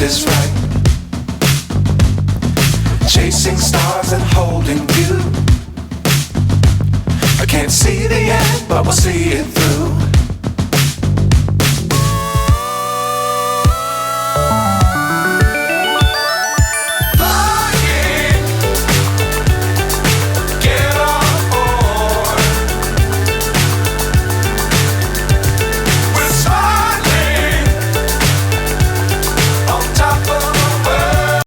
is right. Chasing stars and holding you. I can't see the end, but we'll see it through.